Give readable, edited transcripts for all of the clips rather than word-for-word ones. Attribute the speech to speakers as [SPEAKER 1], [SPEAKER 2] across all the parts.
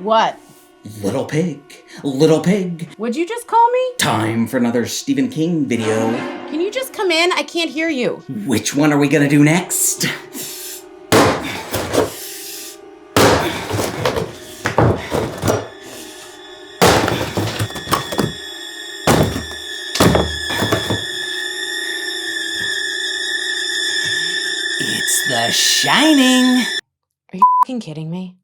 [SPEAKER 1] What?
[SPEAKER 2] Little pig, little pig.
[SPEAKER 1] Would you just call me?
[SPEAKER 2] Time for another Stephen King video.
[SPEAKER 1] Can you just come in? I can't hear you.
[SPEAKER 2] Which one are we gonna do next? It's The Shining.
[SPEAKER 1] Are you f***ing kidding me?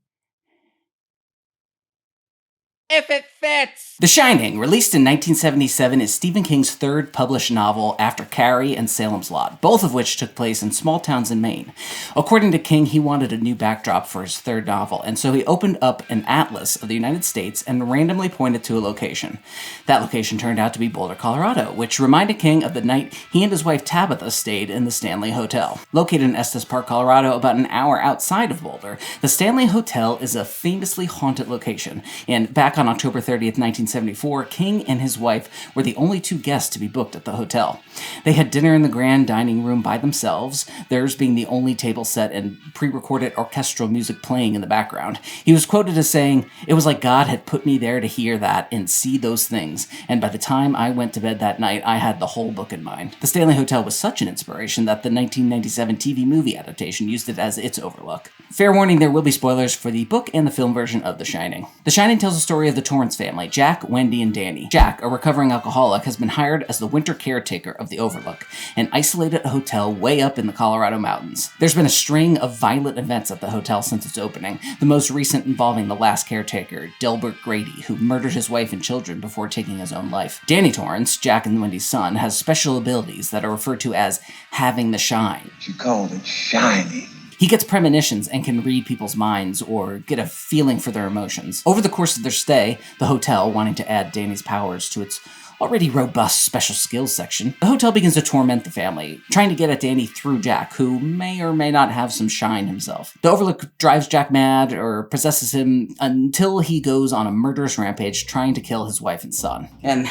[SPEAKER 2] If it fits! The Shining, released in 1977, is Stephen King's third published novel after Carrie and Salem's Lot, both of which took place in small towns in Maine. According to King, he wanted a new backdrop for his third novel, and so he opened up an atlas of the United States and randomly pointed to a location. That location turned out to be Boulder, Colorado, which reminded King of the night he and his wife Tabitha stayed in the Stanley Hotel. Located in Estes Park, Colorado, about an hour outside of Boulder, the Stanley Hotel is a famously haunted location, and back on October 30th, 1974, King and his wife were the only two guests to be booked at the hotel. They had dinner in the grand dining room by themselves, theirs being the only table set and pre-recorded orchestral music playing in the background. He was quoted as saying, "It was like God had put me there to hear that and see those things, and by the time I went to bed that night, I had the whole book in mind." The Stanley Hotel was such an inspiration that the 1997 TV movie adaptation used it as its overlook. Fair warning, there will be spoilers for the book and the film version of The Shining. The Shining tells the story of the Torrance family, Jack, Wendy, and Danny. Jack, a recovering alcoholic, has been hired as the winter caretaker of the Overlook, an isolated hotel way up in the Colorado mountains. There's been a string of violent events at the hotel since its opening, the most recent involving the last caretaker, Delbert Grady, who murdered his wife and children before taking his own life. Danny Torrance, Jack and Wendy's son, has special abilities that are referred to as having the shine.
[SPEAKER 3] She called it shining.
[SPEAKER 2] He gets premonitions and can read people's minds or get a feeling for their emotions. Over the course of their stay, the hotel, wanting to add Danny's powers to its already robust special skills section, the hotel begins to torment the family, trying to get at Danny through Jack, who may or may not have some shine himself. The Overlook drives Jack mad or possesses him until he goes on a murderous rampage trying to kill his wife and son. And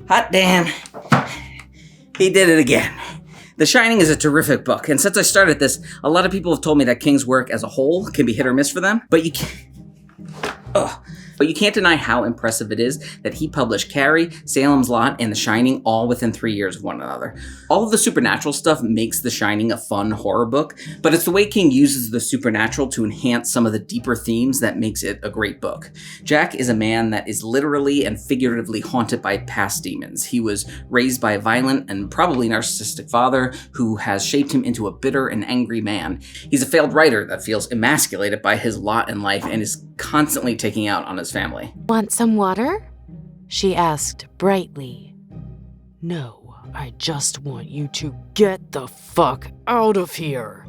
[SPEAKER 2] hot damn, he did it again. The Shining is a terrific book, and since I started this, a lot of people have told me that King's work as a whole can be hit or miss for them, but you can't deny how impressive it is that he published Carrie, Salem's Lot, and The Shining all within 3 years of one another. All of the supernatural stuff makes The Shining a fun horror book, but it's the way King uses the supernatural to enhance some of the deeper themes that makes it a great book. Jack is a man that is literally and figuratively haunted by past demons. He was raised by a violent and probably narcissistic father who has shaped him into a bitter and angry man. He's a failed writer that feels emasculated by his lot in life and is constantly taking out on his family.
[SPEAKER 4] Want some water? She asked brightly. No, I just want you to get the fuck out of here.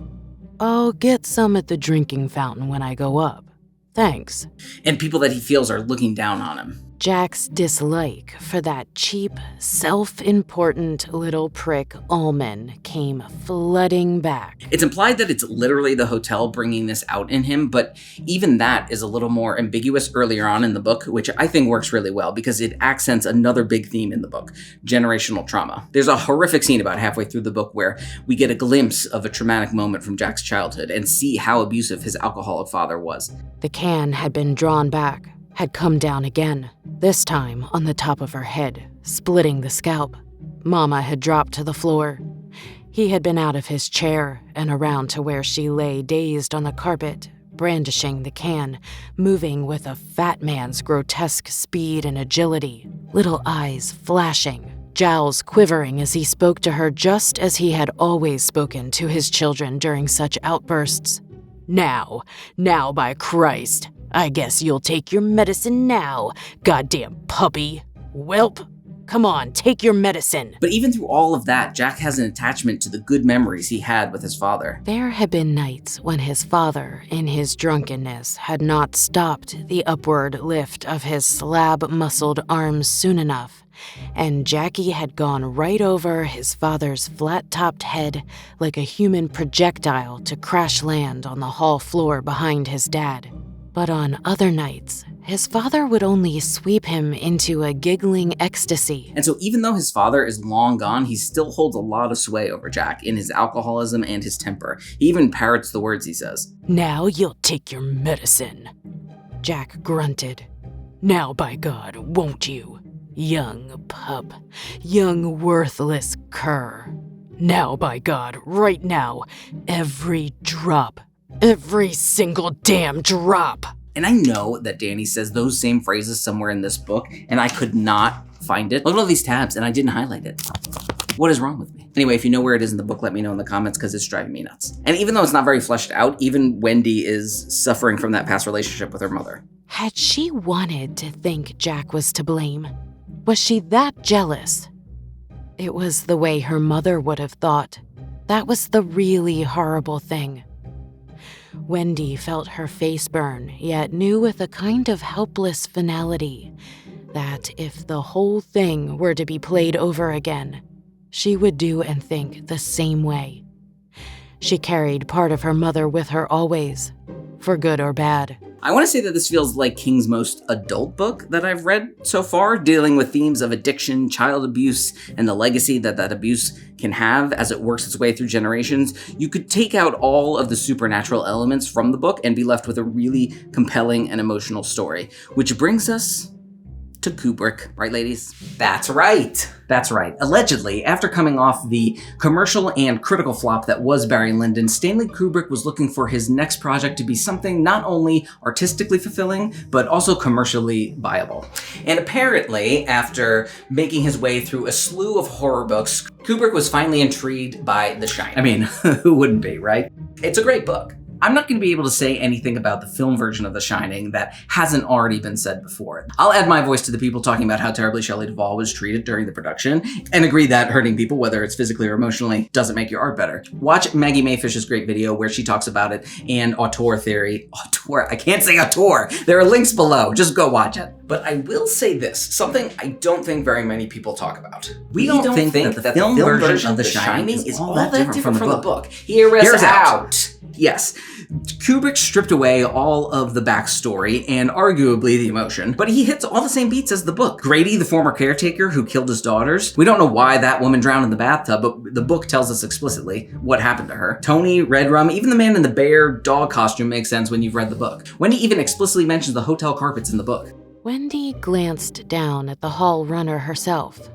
[SPEAKER 4] I'll get some at the drinking fountain when I go up. Thanks.
[SPEAKER 2] And people that he feels are looking down on him.
[SPEAKER 4] Jack's dislike for that cheap, self-important little prick Ullman came flooding back.
[SPEAKER 2] It's implied that it's literally the hotel bringing this out in him, but even that is a little more ambiguous earlier on in the book, which I think works really well because it accents another big theme in the book, generational trauma. There's a horrific scene about halfway through the book where we get a glimpse of a traumatic moment from Jack's childhood and see how abusive his alcoholic father was.
[SPEAKER 4] The can had been drawn back, had come down again, this time on the top of her head, splitting the scalp. Mama had dropped to the floor. He had been out of his chair and around to where she lay dazed on the carpet, brandishing the can, moving with a fat man's grotesque speed and agility, little eyes flashing, jowls quivering as he spoke to her just as he had always spoken to his children during such outbursts. Now, by Christ. I guess you'll take your medicine now, goddamn puppy. Welp, come on, take your medicine.
[SPEAKER 2] But even through all of that, Jack has an attachment to the good memories he had with his father.
[SPEAKER 4] There had been nights when his father, in his drunkenness, had not stopped the upward lift of his slab-muscled arms soon enough, and Jackie had gone right over his father's flat-topped head like a human projectile to crash land on the hall floor behind his dad. But on other nights, his father would only sweep him into a giggling ecstasy.
[SPEAKER 2] And so even though his father is long gone, he still holds a lot of sway over Jack in his alcoholism and his temper. He even parrots the words he says.
[SPEAKER 4] Now you'll take your medicine. Jack grunted. Now, by God, won't you? Young pup. Young worthless cur. Now, by God, right now, every drop. Every single damn drop.
[SPEAKER 2] And I know that Danny says those same phrases somewhere in this book, and I could not find it. Look at all these tabs, and I didn't highlight it. What is wrong with me? Anyway, if you know where it is in the book, let me know in the comments because it's driving me nuts. And even though it's not very fleshed out, even Wendy is suffering from that past relationship with her mother.
[SPEAKER 4] Had she wanted to think Jack was to blame? Was she that jealous? It was the way her mother would have thought. That was the really horrible thing. Wendy felt her face burn, yet knew with a kind of helpless finality that if the whole thing were to be played over again, she would do and think the same way. She carried part of her mother with her always, for good or bad.
[SPEAKER 2] I want to say that this feels like King's most adult book that I've read so far, dealing with themes of addiction, child abuse, and the legacy that that abuse can have as it works its way through generations. You could take out all of the supernatural elements from the book and be left with a really compelling and emotional story, which brings us to Kubrick, right, ladies? That's right. That's right. Allegedly, after coming off the commercial and critical flop that was Barry Lyndon, Stanley Kubrick was looking for his next project to be something not only artistically fulfilling, but also commercially viable. And apparently, after making his way through a slew of horror books, Kubrick was finally intrigued by The Shining. I mean, who wouldn't be, right? It's a great book. I'm not going to be able to say anything about the film version of The Shining that hasn't already been said before. I'll add my voice to the people talking about how terribly Shelley Duvall was treated during the production, and agree that hurting people, whether it's physically or emotionally, doesn't make your art better. Watch Maggie Mayfish's great video where she talks about it, and Auteur theory. Auteur, I can't say Auteur. There are links below. Just go watch it. But I will say this, something I don't think very many people talk about. We don't think that the film version of The Shining is all that different from the book. Hear us out. Yes, Kubrick stripped away all of the backstory and arguably the emotion, but he hits all the same beats as the book. Grady, the former caretaker who killed his daughters, we don't know why that woman drowned in the bathtub, but the book tells us explicitly what happened to her. Tony, Red Rum, even the man in the bear dog costume makes sense when you've read the book. Wendy even explicitly mentions the hotel carpets in the book.
[SPEAKER 4] Wendy glanced down at the hall runner herself.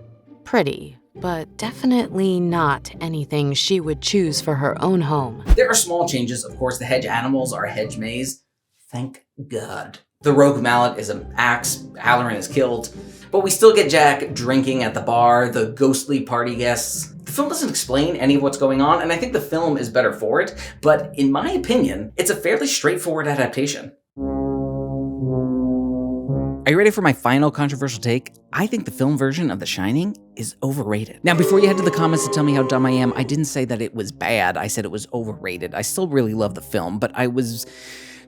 [SPEAKER 4] Pretty, but definitely not anything she would choose for her own home.
[SPEAKER 2] There are small changes. Of course, the hedge animals are a hedge maze. Thank God. The rogue mallet is an axe. Halloran is killed. But we still get Jack drinking at the bar, the ghostly party guests. The film doesn't explain any of what's going on, and I think the film is better for it. But in my opinion, it's a fairly straightforward adaptation. Are you ready for my final controversial take? I think the film version of The Shining is overrated. Now, before you head to the comments to tell me how dumb I am, I didn't say that it was bad. I said it was overrated. I still really love the film, but I was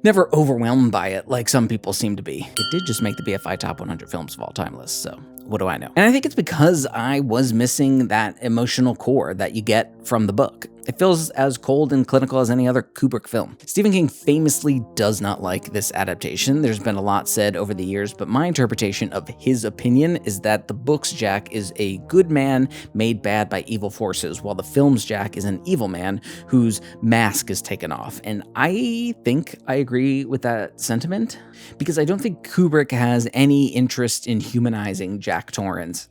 [SPEAKER 2] never overwhelmed by it like some people seem to be. It did just make the BFI Top 100 Films of All Time list, so what do I know? And I think it's because I was missing that emotional core that you get from the book. It feels as cold and clinical as any other Kubrick film. Stephen King famously does not like this adaptation. There's been a lot said over the years, but my interpretation of his opinion is that the book's Jack is a good man made bad by evil forces, while the film's Jack is an evil man whose mask is taken off. And I think I agree with that sentiment, because I don't think Kubrick has any interest in humanizing Jack Torrance.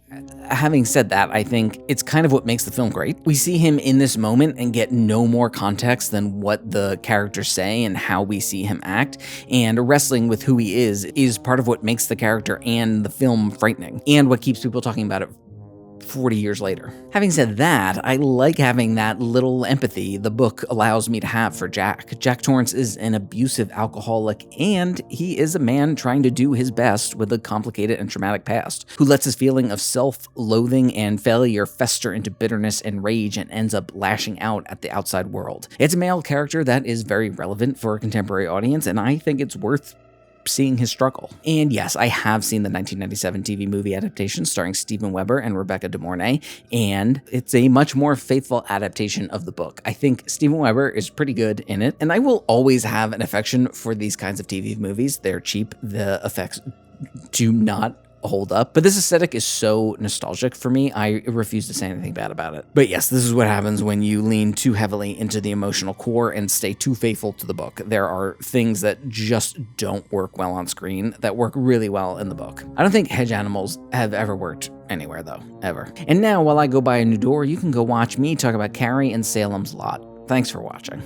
[SPEAKER 2] Having said that, I think it's kind of what makes the film great. We see him in this moment and get no more context than what the characters say and how we see him act, and wrestling with who he is part of what makes the character and the film frightening, and what keeps people talking about it 40 years later. Having said that, I like having that little empathy the book allows me to have for Jack. Jack Torrance is an abusive alcoholic, and he is a man trying to do his best with a complicated and traumatic past, who lets his feeling of self-loathing and failure fester into bitterness and rage and ends up lashing out at the outside world. It's a male character that is very relevant for a contemporary audience, and I think it's worth seeing his struggle. And yes, I have seen the 1997 TV movie adaptation starring Steven Weber and Rebecca De Mornay, and it's a much more faithful adaptation of the book. I think Steven Weber is pretty good in it, and I will always have an affection for these kinds of TV movies. They're cheap, the effects do not
[SPEAKER 5] hold up. But this aesthetic is so nostalgic for me, I refuse to say anything bad about it. But yes, this is what happens when you lean too heavily into the emotional core and stay too faithful to the book. There are things that just don't work well on screen that work really well in the book. I don't think hedge animals have ever worked anywhere though, ever. And now while I go by a new door, you can go watch me talk about Carrie and Salem's Lot. Thanks for watching.